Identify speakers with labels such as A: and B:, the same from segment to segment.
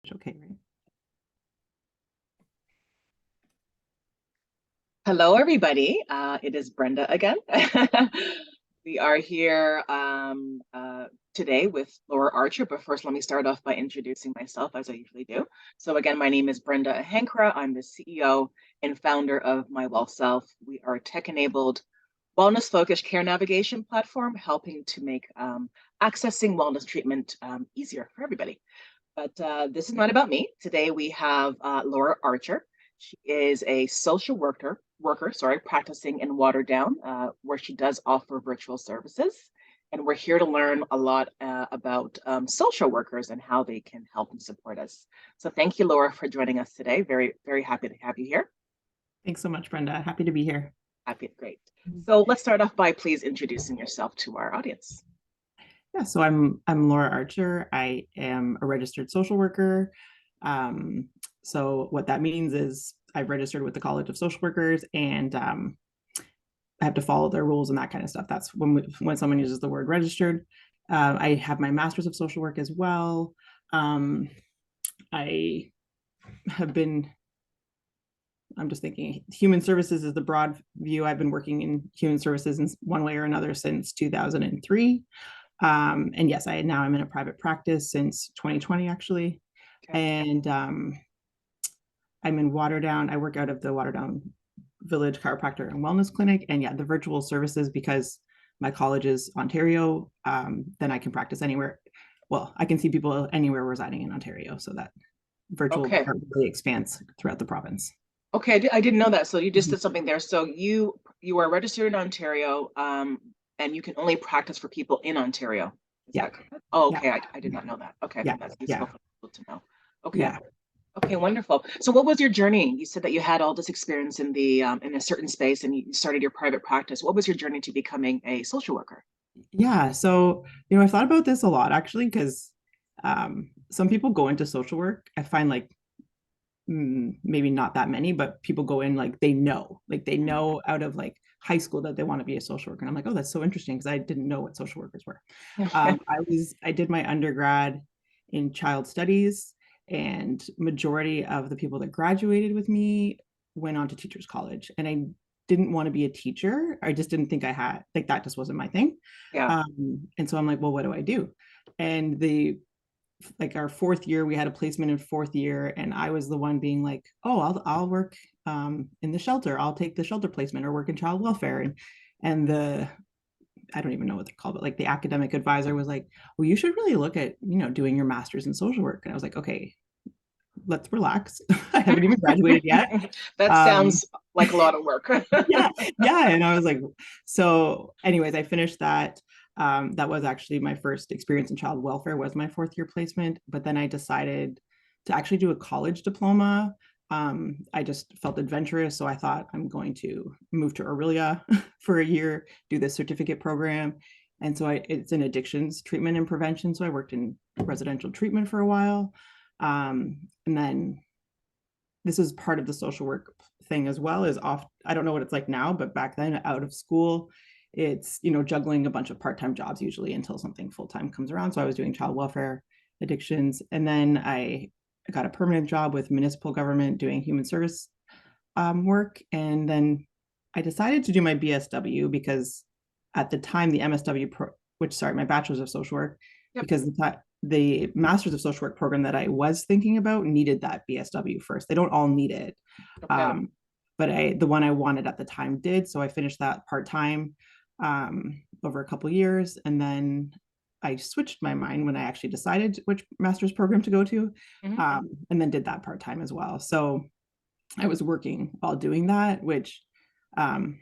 A: Okay, right.
B: Hello, everybody. It is Brenda again. We are here today with Laura Archer, but first let me start off by introducing myself as I usually do. So again, my name is Brenda Hankra. I'm the CEO and founder of My Well Self. We are a tech-enabled wellness-focused care navigation platform helping to make accessing wellness treatment easier for everybody. But this is not about me. Today we have Laura Archer. She is a social worker, practicing in Waterdown, where she does offer virtual services. And we're here to learn a lot about social workers and how they can help and support us. So thank you, Laura, for joining us today. Very, very happy to have you here.
A: Thanks so much, Brenda. Happy to be here.
B: Happy, great. So let's start off by please introducing yourself to our audience.
A: Yeah, so I'm Laura Archer. I am a registered social worker. Um, so what that means is I've registered with the College of Social Workers, and I have to follow their rules and that kind of stuff. That's when someone uses the word registered. I have my master's of social work as well. I have been I'm just thinking human services is the broad view. I've been working in human services in one way or another since 2003. And yes, I'm in a private practice since 2020, actually.
B: Okay.
A: And I'm in Waterdown. I work out of the Waterdown Village Chiropractor and Wellness Clinic. And yeah, the virtual services, because my college is Ontario, then I can practice anywhere. Well, I can see people anywhere residing in Ontario. So that virtual
B: Okay.
A: part really expands throughout the province.
B: Okay, I didn't know that. So you just
A: Mhm.
B: did something there. So you are registered in Ontario, and you can only practice for people in Ontario. Is
A: Yeah.
B: that correct? Oh,
A: Yeah.
B: okay. I did not know that. Okay,
A: Yeah.
B: that's useful
A: Yeah.
B: for people to know. Okay.
A: Yeah.
B: Okay, wonderful. So what was your journey? You said that you had all this experience in the in a certain space and you started your private practice. What was your journey to becoming a social worker?
A: Yeah. So, I've thought about this a lot actually, because some people go into social work. I find like maybe not that many, but people go in like they
B: Mm.
A: know out of like high school that they want to be a social worker. And I'm like, oh, that's so interesting because I didn't know what social workers were. I did my undergrad in child studies, and majority of the people that graduated with me went on to teachers college, and I didn't want to be a teacher. I just didn't think I had like that just wasn't my thing.
B: Yeah.
A: And so I'm like, well, what do I do? And the like our fourth year, we had a placement in fourth year, and I was the one being like, oh, I'll work in the shelter. I'll take the shelter placement or work in child welfare. And the I don't even know what they're called, but like the academic advisor was like, well, you should really look at, doing your master's in social work. And I was like, okay, let's relax. I haven't even graduated yet.
B: That
A: Um,
B: sounds like a lot of work.
A: yeah, yeah. And I was like, so anyways, I finished that. That was actually my first experience in child welfare, was my fourth year placement. But then I decided to actually do a college diploma. I just felt adventurous. So I thought I'm going to move to Aurelia for a year, do this certificate program. And so it's in addictions treatment and prevention. So I worked in residential treatment for a while. And then this is part of the social work thing as well, is off I don't know what it's like now, but back then out of school, it's juggling a bunch of part-time jobs usually until something full-time comes around. So I was doing child welfare, addictions, and then I got a permanent job with municipal government doing human service work. And then I decided to do my BSW because at the time the my bachelor's of social work,
B: Yep.
A: because the master's of social work program that I was thinking about needed that BSW first. They don't all need it.
B: Okay.
A: Um, but the one I wanted at the time did. So I finished that part-time over a couple years. And then I switched my mind when I actually decided which master's program to go to,
B: Mhm.
A: and then did that part-time as well. So I was working while doing that, um,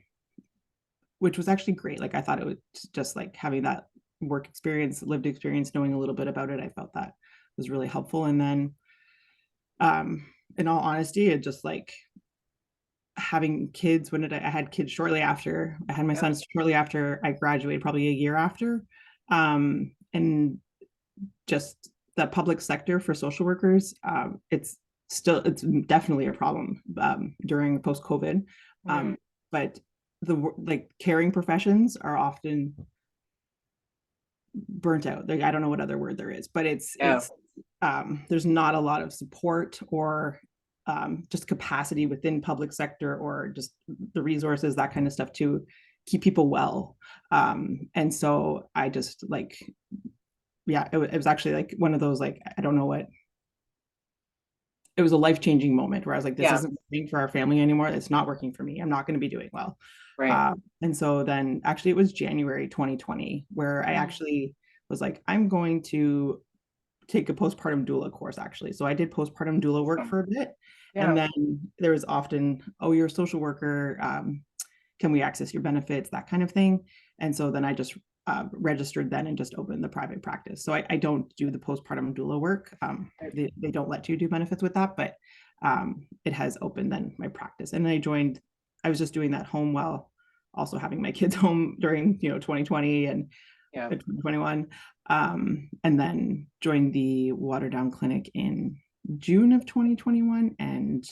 A: which was actually great. Like I thought it was just like having that work experience, lived experience, knowing a little bit about it. I felt that was really helpful. And then, in all honesty, it just like having kids. I had kids shortly after I had my
B: Yep.
A: sons, shortly after I graduated, probably a year after. And just the public sector for social workers, it's definitely a problem during post COVID.
B: Mm.
A: But the like caring professions are often burnt out. Like I don't know what other word there is, but it's
B: Yeah.
A: there's not a lot of support or just capacity within public sector or just the resources, that kind of stuff, to keep people well. And so I just like, yeah, it was actually like one of those, like, I don't know what, it was a life-changing moment where I was like, this
B: Yeah.
A: isn't working for our family anymore. It's not working for me. I'm not going to be doing well.
B: Right.
A: And so then actually it was January 2020 where I actually was like, I'm going to take a postpartum doula course actually. So I did postpartum doula work
B: Awesome.
A: for a bit. And
B: Yeah.
A: then there was often, oh, you're a social worker. Can we access your benefits? That kind of thing. And so then I just registered then and just opened the private practice. So I don't do the postpartum doula work.
B: Right.
A: They don't let you do benefits with that, but it has opened then my practice. And then I was just doing that home while also having my kids home during, 2020 and
B: Yeah.
A: 2021. And then joined the Waterdown Clinic in June of 2021. And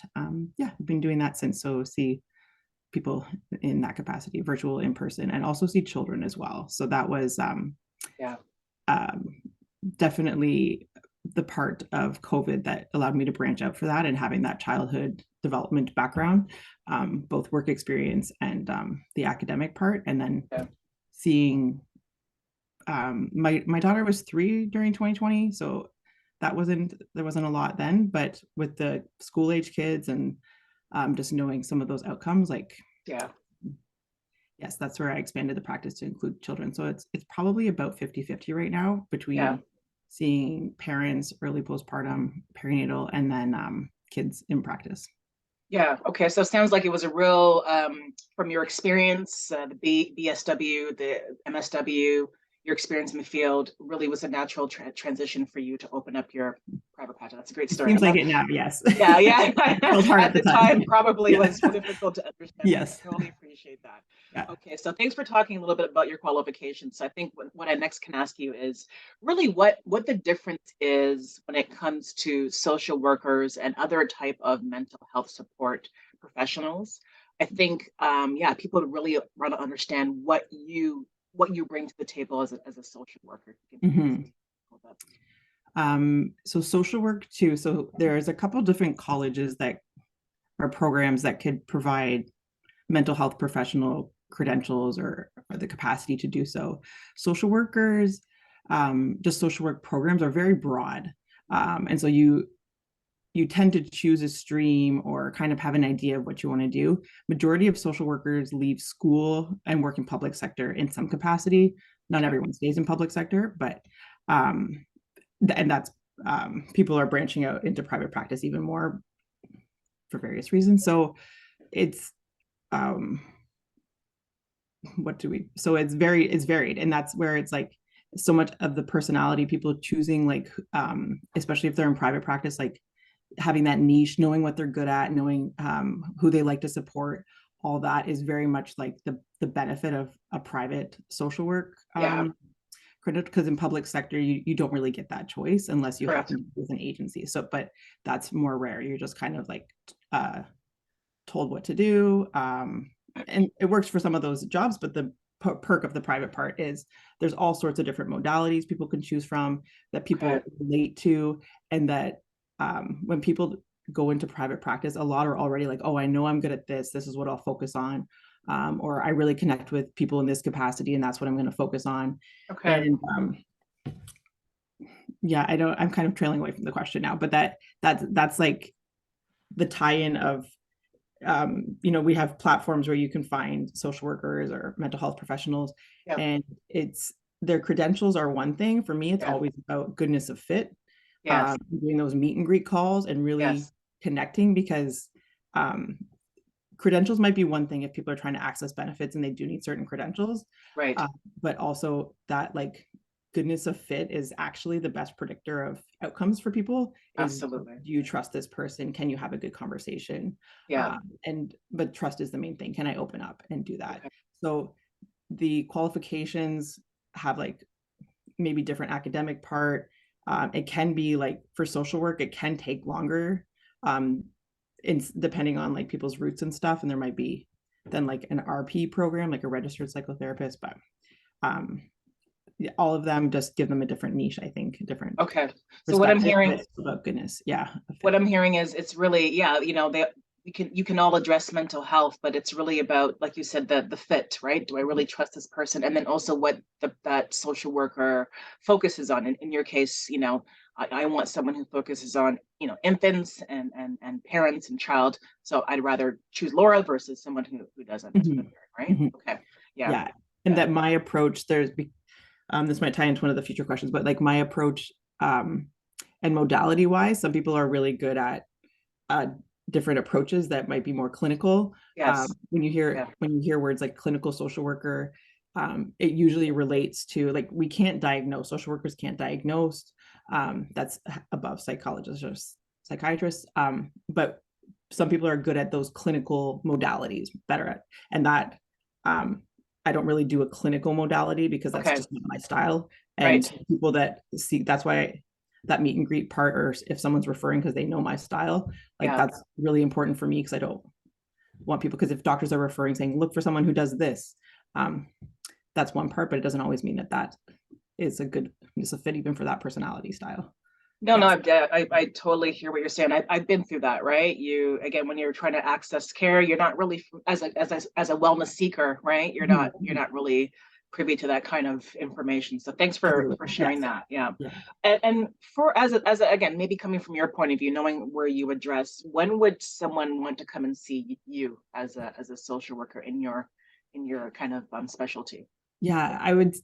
A: yeah, I've been doing that since. So see people in that capacity, virtual, in person, and also see children as well. So that was
B: Yeah.
A: um, definitely the part of COVID that allowed me to branch out for that, and having that childhood development background, both work experience and the academic part. And then
B: Yeah.
A: seeing my daughter was 3 during 2020, so there wasn't a lot then, but with the school age kids and just knowing some of those outcomes, like,
B: Yeah.
A: yes, that's where I expanded the practice to include children. So it's probably about 50-50 right now
B: Yeah.
A: between seeing parents, early postpartum, perinatal, and then kids in practice.
B: Yeah. Okay. So it sounds like it was a real, from your experience, the BSW, the MSW, your experience in the field really was a natural transition for you to open up your private practice. That's a great
A: It
B: story.
A: seems like it now, yes.
B: Yeah, yeah.
A: It felt hard
B: At
A: at the
B: the
A: time.
B: time, probably
A: Yeah.
B: was difficult to understand. So
A: Yes.
B: I totally appreciate that.
A: Yeah.
B: Okay, so thanks for talking a little bit about your qualifications. So I think what I next can ask you is really what the difference is when it comes to social workers and other type of mental health support professionals. I think, yeah, people really want to understand what you bring to the table as a social worker.
A: Mhm. So social work too. So there's a couple different colleges that are programs that could provide mental health professional credentials or the capacity to do so. Social workers, just social work programs are very broad. And so you tend to choose a stream or kind of have an idea of what you want to do. Majority of social workers leave school and work in public sector in some capacity. Not
B: Okay.
A: everyone stays in public sector, but um, and that's people are branching out into private practice even more for various reasons. So it's um, what do we? So it's varied, and that's where it's like so much of the personality, people choosing, like especially if they're in private practice, like having that niche, knowing what they're good at, knowing who they like to support, all that is very much like the benefit of a private social work
B: Yeah,
A: credit, because in public sector you don't really get that choice unless you
B: correct.
A: happen to be with an agency. So but that's more rare. You're just kind of like uh told what to do, and it works for some of those jobs, but the perk of the private part is there's all sorts of different modalities people can choose from that
B: Okay.
A: people relate to, and that when people go into private practice, a lot are already like, oh, I know I'm good at this is what I'll focus on, or I really connect with people in this capacity and that's what I'm going to focus on.
B: Okay.
A: And yeah, I don't, I'm kind of trailing away from the question now, but that's like the tie-in of we have platforms where you can find social workers or mental health professionals,
B: Yeah.
A: and it's their credentials are one thing. For me, it's
B: Yeah.
A: always about goodness of fit,
B: Yes.
A: doing those meet and greet calls and really
B: Yes.
A: connecting, because um, credentials might be one thing if people are trying to access benefits and they do need certain credentials,
B: Right.
A: uh, but also that like goodness of fit is actually the best predictor of outcomes for people. Is, do
B: Absolutely.
A: you trust this person? Can you have a good conversation?
B: Yeah.
A: And but trust is the main thing. Can I open up and do that?
B: Okay.
A: So the qualifications have like maybe different academic part. It can be like for social work, it can take longer, um, depending on like people's roots and stuff. And there might be then like an RP program, like a registered psychotherapist. But um, all of them just give them a different niche, I think, a different
B: Okay. So what I'm
A: perspective, but
B: hearing,
A: it's about goodness. Yeah. A
B: what
A: fit.
B: I'm hearing is it's really, yeah, they you can all address mental health, but it's really about, like you said, the fit, right? Do I really trust this person? And then also what that social worker focuses on. In your case, I want someone who focuses on, infants and parents and child. So I'd rather choose Laura versus someone who doesn't,
A: Mhm.
B: right?
A: Mhm.
B: Okay. Yeah.
A: Yeah. And
B: Yeah.
A: that my approach, this might tie into one of the future questions, but like my approach, and modality wise, some people are really good at uh, different approaches that might be more clinical.
B: Yes. Yeah.
A: When you hear words like clinical social worker, it usually relates to like we can't diagnose. Social workers can't diagnose. That's above psychologists or psychiatrists. But some people are good at those clinical modalities, better at, and that um, I don't really do a clinical modality because that's
B: Okay.
A: just not my style. And
B: Right.
A: people that see that's why that meet and greet part, or if someone's referring because they know my style, like
B: Yeah.
A: that's really important for me because I don't want people, because if doctors are referring saying look for someone who does this, um, that's one part, but it doesn't always mean that that is a fit even for that personality style.
B: No, no,
A: Yes.
B: I totally hear what you're saying. I've been through that, right? You again, when you're trying to access care, you're not really as a wellness seeker, right? You're
A: Mhm.
B: not really privy to that kind of information. So thanks for
A: Absolutely.
B: sharing
A: Yes.
B: that. Yeah,
A: Yeah.
B: and for again, maybe coming from your point of view, knowing where you address, when would someone want to come and see you as a social worker in your kind of specialty?
A: Yeah. I would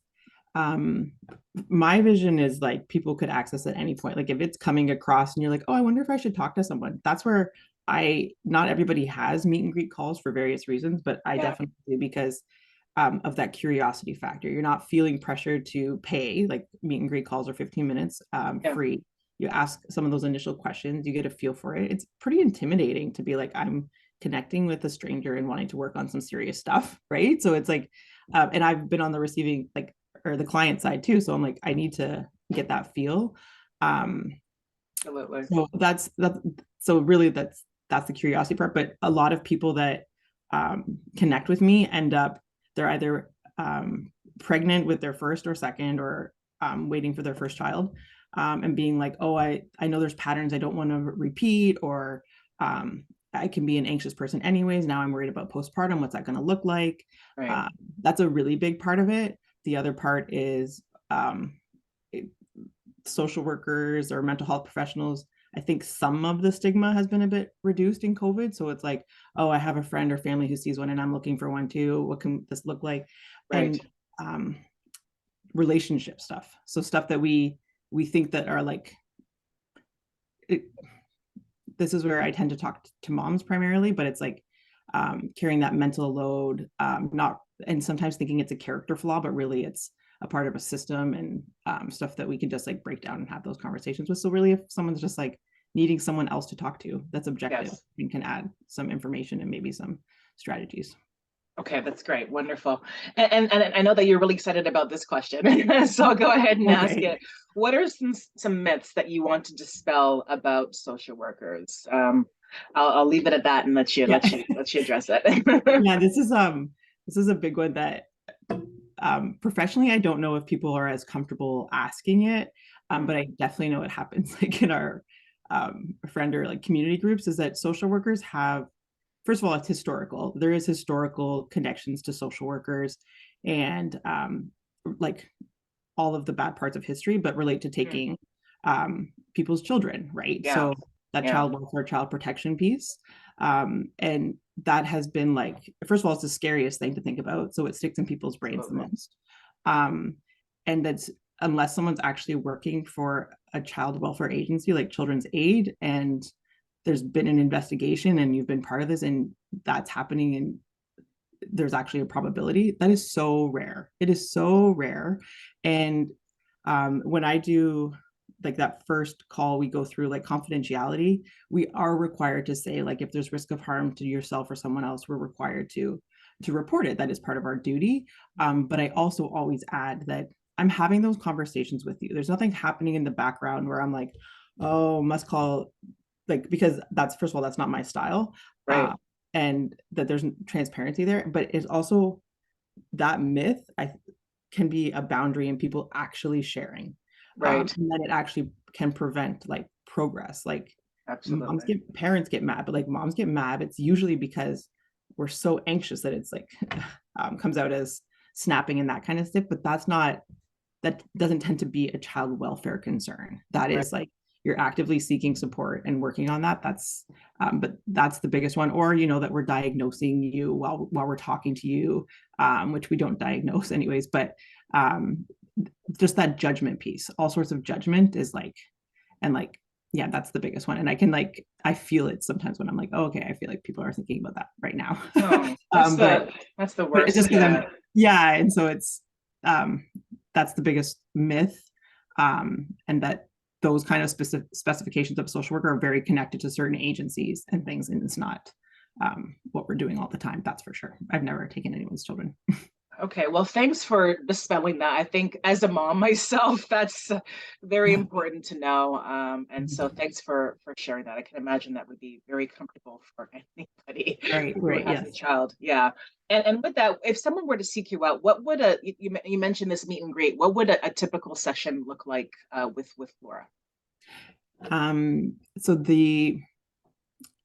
A: um my vision is like people could access at any point, like if it's coming across and you're like, oh, I wonder if I should talk to someone, that's where I not everybody has meet and greet calls for various reasons, but I
B: Yeah,
A: definitely do because of that curiosity factor. You're not feeling pressured to pay, like meet and greet calls are 15 minutes
B: yeah,
A: free. You ask some of those initial questions, you get a feel for it. It's pretty intimidating to be like, I'm connecting with a stranger and wanting to work on some serious stuff, right? So it's like, and I've been on the receiving like or the client side too. So I'm like, I need to get that feel. Um,
B: absolutely.
A: so so really that's the curiosity part. But a lot of people that connect with me end up they're either pregnant with their first or second or waiting for their first child, and being like, oh, I know there's patterns I don't want to repeat, or um, I can be an anxious person anyways. Now I'm worried about postpartum. What's that going to look like?
B: Right.
A: Um, that's a really big part of it. The other part is um, social workers or mental health professionals. I think some of the stigma has been a bit reduced in COVID. So it's like, oh, I have a friend or family who sees one and I'm looking for one too. What can this look like?
B: Right.
A: And um, relationship stuff. So stuff that we think that are like it, this is where I tend to talk to moms primarily, but it's like carrying that mental load, not and sometimes thinking it's a character flaw, but really it's a part of a system and stuff that we can just like break down and have those conversations with. So really, if someone's just like needing someone else to talk to, that's objective
B: Yes.
A: and can add some information and maybe some strategies.
B: Okay, that's great. Wonderful. And I know that you're really excited about this question. So I'll go ahead and ask
A: Okay.
B: it. What are some myths that you want to dispel about social workers? I'll leave it at that and
A: Yeah.
B: let you address it.
A: Yeah, this is a big one that professionally I don't know if people are as comfortable asking it,
B: Mm,
A: but I definitely know it happens like in our friend or like community groups, is that social workers have, first of all, it's historical. There is historical connections to social workers and like all of the bad parts of history, but relate to
B: mm,
A: taking people's children, right?
B: yeah,
A: So that
B: yeah,
A: child welfare, child protection piece. And that has been like, first of all, it's the scariest thing to think about. So it sticks in people's brains the
B: absolutely.
A: most. Um, and that's unless someone's actually working for a child welfare agency like Children's Aid, and there's been an investigation and you've been part of this and that's happening and there's actually a probability, that is so rare. It is so rare. And when I do like that first call, we go through like confidentiality. We are required to say like if there's risk of harm to yourself or someone else, we're required to report it. That is part of our duty. But I also always add that I'm having those conversations with you. There's nothing happening in the background where I'm like, oh, must call, like, because that's, first of all, that's not my style.
B: Right.
A: And that there's transparency there, but it's also that myth, I can be a boundary in people actually sharing.
B: Right.
A: And then it actually can prevent like progress. Like
B: Absolutely.
A: parents get mad, but like moms get mad. It's usually because we're so anxious that it's like comes out as snapping and that kind of stuff. But that doesn't tend to be a child welfare concern. That
B: Right.
A: is like you're actively seeking support and working on that. But that's the biggest one. Or that we're diagnosing you while we're talking to you, which we don't diagnose anyways. But um, just that judgment piece, all sorts of judgment is like, and like, yeah, that's the biggest one. And I feel it sometimes when I'm like, oh, okay, I feel like people are thinking about that right now.
B: Oh,
A: But
B: that's the
A: it's
B: worst.
A: just because
B: Yeah.
A: yeah, and so it's um that's the biggest myth, and that those kind of specifications of social worker are very connected to certain agencies and things, and it's not what we're doing all the time. That's for sure. I've never taken anyone's children.
B: Okay, well, thanks for dispelling that. I think as a mom myself, that's very
A: Yeah.
B: important to know. And so thanks for sharing that. I can imagine that would be very comfortable for anybody
A: Right,
B: who
A: right,
B: has a
A: yes.
B: child. Yeah. And with that, if someone were to seek you out, what would you mentioned this meet and greet, what would a typical session look like with Laura?
A: So the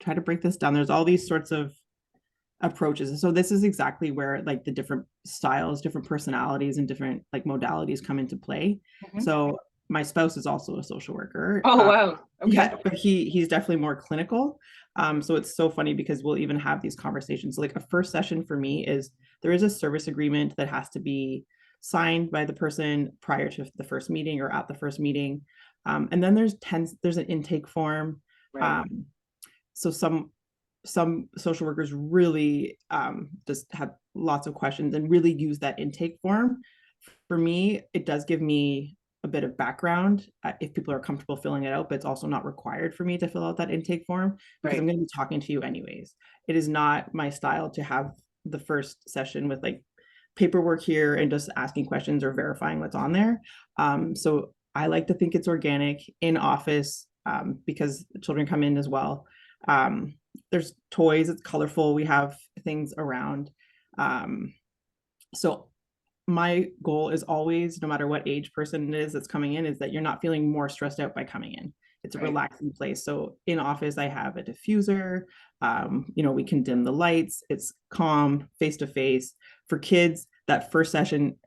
A: try to break this down. There's all these sorts of approaches. So this is exactly where like the different styles, different personalities, and different like modalities come into play.
B: Mhm.
A: So my spouse is also a social worker.
B: Oh, wow. Okay.
A: Yeah, but he's definitely more clinical. So it's so funny because we'll even have these conversations. Like a first session for me is there is a service agreement that has to be signed by the person prior to the first meeting or at the first meeting. And then there's an intake form.
B: Right.
A: Um, so some social workers really just have lots of questions and really use that intake form. For me, it does give me a bit of background if people are comfortable filling it out, but it's also not required for me to fill out that intake form because I'm
B: Right.
A: going to be talking to you anyways. It is not my style to have the first session with like paperwork here and just asking questions or verifying what's on there. So I like to think it's organic in office, because children come in as well. There's toys, it's colorful, we have things around. So my goal is always, no matter what age person it is that's coming in, is that you're not feeling more stressed out by coming in. It's a
B: Right.
A: relaxing place. So in office, I have a diffuser. We can dim the lights. It's calm, face to face. For kids, that first session,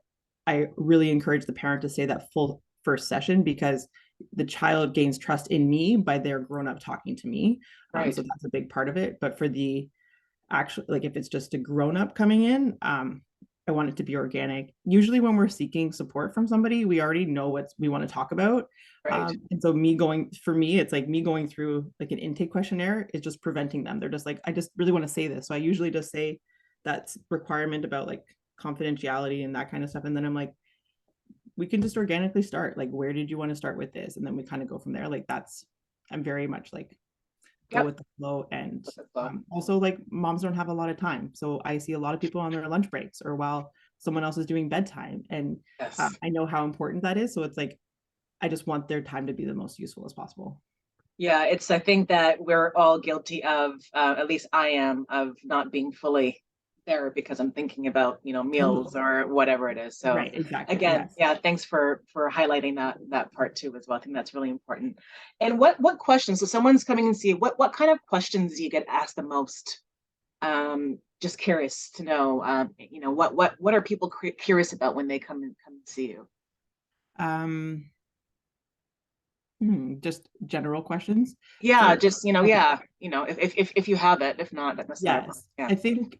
A: I really encourage the parent to say that full first session because the child gains trust in me by their grown up talking to me.
B: Right.
A: So that's a big part of it. But for the actually, like if it's just a grown up coming in, I want it to be organic. Usually when we're seeking support from somebody, we already know what we want to talk about.
B: Right.
A: And so it's like me going through like an intake questionnaire is just preventing them. They're just like, I just really want to say this. So I usually just say that's requirement about like confidentiality and that kind of stuff. And then I'm like, we can just organically start. Like, where did you want to start with this? And then we kind of go from there. Like I'm very much like go
B: Yep.
A: with the flow. And
B: With the flow.
A: also, like, moms don't have a lot of time. So I see a lot of people on their lunch breaks or while someone else is doing bedtime. And
B: Yes.
A: I know how important that is. So it's like, I just want their time to be the most useful as possible.
B: Yeah, I think that we're all guilty of, at least I am, of not being fully there because I'm thinking about, meals
A: Totally.
B: or whatever it is. So
A: Right. Exactly.
B: again,
A: Yes.
B: yeah, thanks for highlighting that part too as well. I think that's really important. And what questions? So someone's coming and see what kind of questions do you get asked the most? Just curious to know, what are people curious about when they come and see you?
A: Um, just general questions.
B: Yeah,
A: So,
B: just
A: okay.
B: yeah, if you have it, if not, that's not a problem.
A: Yes.
B: Yeah.
A: I think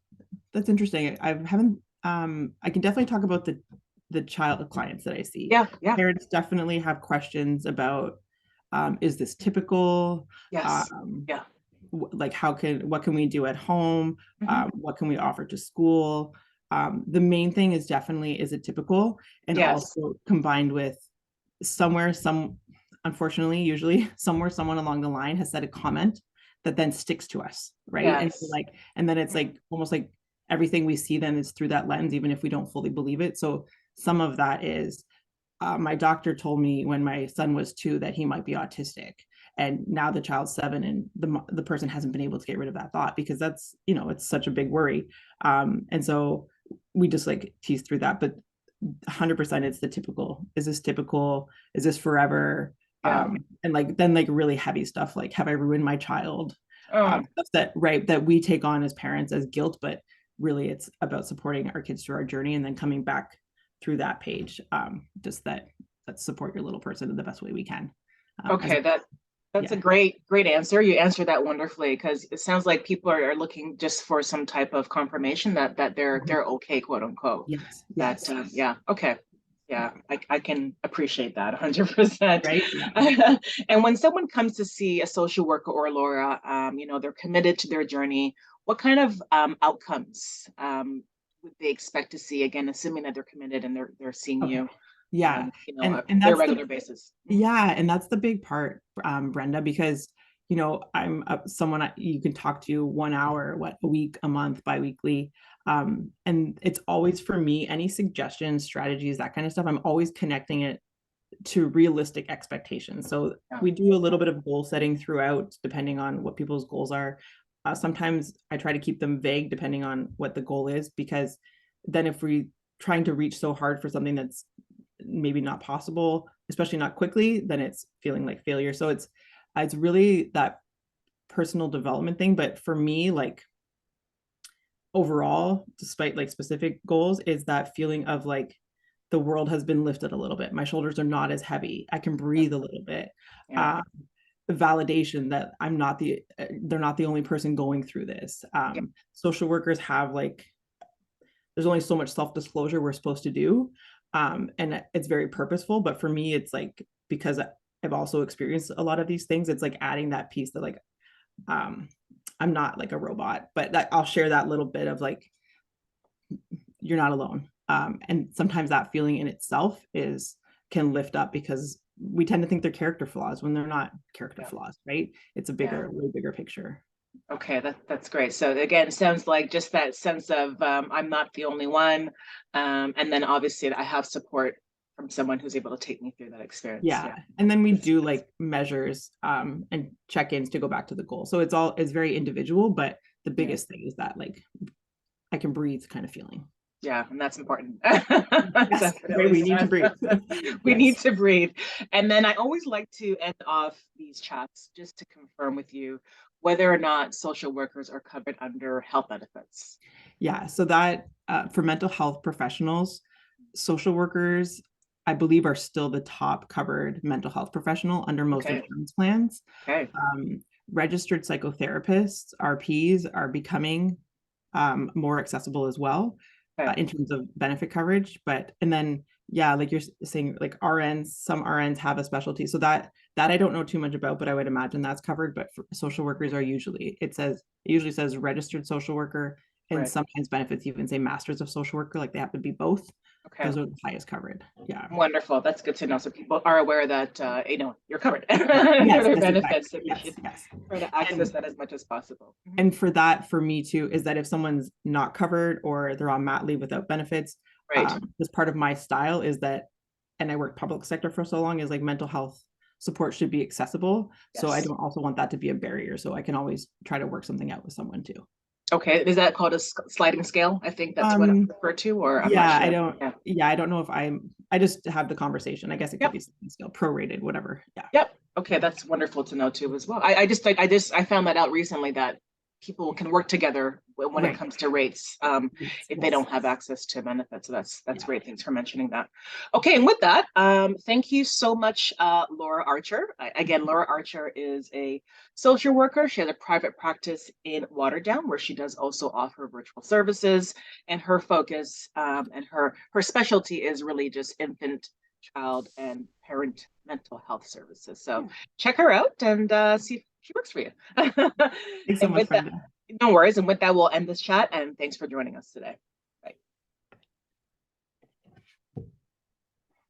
A: that's interesting. I haven't, I can definitely talk about the child clients that I see.
B: Yeah, yeah,
A: Parents definitely have questions about, is this typical?
B: yes,
A: Um,
B: yeah.
A: like what can we do at home?
B: Hmm.
A: What can we offer to school? The main thing is definitely, is it typical? And
B: Yes,
A: also combined with somewhere, unfortunately, usually somewhere, someone along the line has said a comment that then sticks to us, right? And
B: yes.
A: like, and then it's
B: Mhm.
A: like almost like everything we see then is through that lens, even if we don't fully believe it. So some of that is, my doctor told me when my son was 2 that he might be autistic, and now the child's 7, and the person hasn't been able to get rid of that thought because that's it's such a big worry. And so we just like tease through that. But 100% it's the typical, is this typical, is this forever,
B: Yeah.
A: and like then like really heavy stuff like have I ruined my child,
B: Oh,
A: stuff that right that we take on as parents as guilt, but really it's about supporting our kids through our journey and then coming back through that page, just that let's support your little person in the best way we can, as
B: okay. That's a
A: yeah.
B: great answer. You answered that wonderfully because it sounds like people are looking just for some type of confirmation that
A: Mhm.
B: they're okay, quote unquote.
A: Yes,
B: That
A: yes.
B: yeah, okay. Yeah,
A: Yeah.
B: I can appreciate that 100%.
A: Right, yeah.
B: And when someone comes to see a social worker or Laura, they're committed to their journey. What kind of outcomes would they expect to see? Again, assuming that they're committed and they're seeing
A: Okay.
B: you,
A: Yeah.
B: on
A: And
B: their
A: that's the
B: regular basis. Mhm.
A: yeah, and that's the big part, Brenda, because I'm someone you can talk to 1 hour, what, a week, a month, biweekly, and it's always for me any suggestions, strategies, that kind of stuff. I'm always connecting it to realistic expectations. So
B: Yeah,
A: we do a little bit of goal setting throughout, depending on what people's goals are. Sometimes I try to keep them vague depending on what the goal is, because then if we trying to reach so hard for something that's maybe not possible, especially not quickly, then it's feeling like failure. So it's really that personal development thing. But for me, like overall, despite like specific goals, is that feeling of like the world has been lifted a little bit. My shoulders are not as heavy. I can
B: yeah,
A: breathe a little bit.
B: yeah,
A: Uh, the validation that I'm not they're not the only person going through this.
B: yeah,
A: Social workers have like there's only so much self-disclosure we're supposed to do, and it's very purposeful, but for me it's like because I've also experienced a lot of these things, it's like adding that piece that like um I'm not like a robot, but that I'll share that little bit of like you're not alone, and sometimes that feeling in itself is can lift up because we tend to think they're character flaws when they're not character
B: yeah,
A: flaws, right? It's a
B: yeah.
A: bigger, way bigger picture.
B: Okay, that's great. So again, it sounds like just that sense of I'm not the only one, and then obviously I have support from someone who's able to take me through that experience.
A: Yeah.
B: Yeah,
A: And then we do
B: that's
A: like measures, and check-ins to go back to the goal. So it's very individual, but the
B: yeah.
A: biggest thing is that like I can breathe kind of feeling.
B: Yeah, and that's important.
A: Yes, right.
B: Definitely.
A: We need to breathe.
B: We
A: Yes.
B: need to breathe. And then I always like to end off these chats just to confirm with you whether or not social workers are covered under health benefits.
A: Yeah. So that for mental health professionals, social workers, I believe, are still the top covered mental health professional under most
B: Okay.
A: insurance plans.
B: Okay.
A: Um, Registered psychotherapists, RPs, are becoming more accessible as well,
B: Okay.
A: in terms of benefit coverage. But and then yeah, like you're saying, like RNs, some RNs have a specialty, so that I don't know too much about, but I would imagine that's covered. But for social workers are usually it usually says registered social worker, and
B: Right.
A: sometimes benefits even say masters of social worker, like they have to be both.
B: Okay.
A: Those are the highest covered. Yeah.
B: Wonderful. That's good to know. So people are aware that you're covered for
A: Yes,
B: their
A: yes, exactly.
B: benefits, and we
A: Yes,
B: should
A: yes.
B: try to access
A: And
B: that as much as possible. Mhm.
A: and for that, for me too, is that if someone's not covered or they're on mat leave without benefits,
B: Right.
A: as part of my style is that, and I worked public sector for so long, is like mental health support should be accessible. So I
B: Yes.
A: don't also want that to be a barrier. So I can always try to work something out with someone too.
B: Okay. Is that called a sliding scale? I think that's what it's
A: Um,
B: referred to, or I'm not sure. Yeah.
A: yeah, I don't know if I just have the conversation. I guess it could
B: Yep.
A: be still prorated, whatever. Yeah.
B: Yep. Okay, that's wonderful to know too as well. I found that out recently that people can work together when it
A: Right.
B: comes to rates,
A: Yes.
B: if they
A: Yes.
B: don't have access to benefits. So that's
A: Yeah.
B: great. Thanks for mentioning that. Okay, and with that, thank you so much, Laura Archer. Again, Laura Archer is a social worker. She has a private practice in Waterdown where she does also offer virtual services, and her focus and her specialty is really just infant, child, and parent mental health services. So
A: Yeah.
B: check her out and see if she works for you.
A: Thanks so
B: And
A: much,
B: with that,
A: Brenda.
B: no worries. And with that, we'll end this chat. And thanks for joining us today.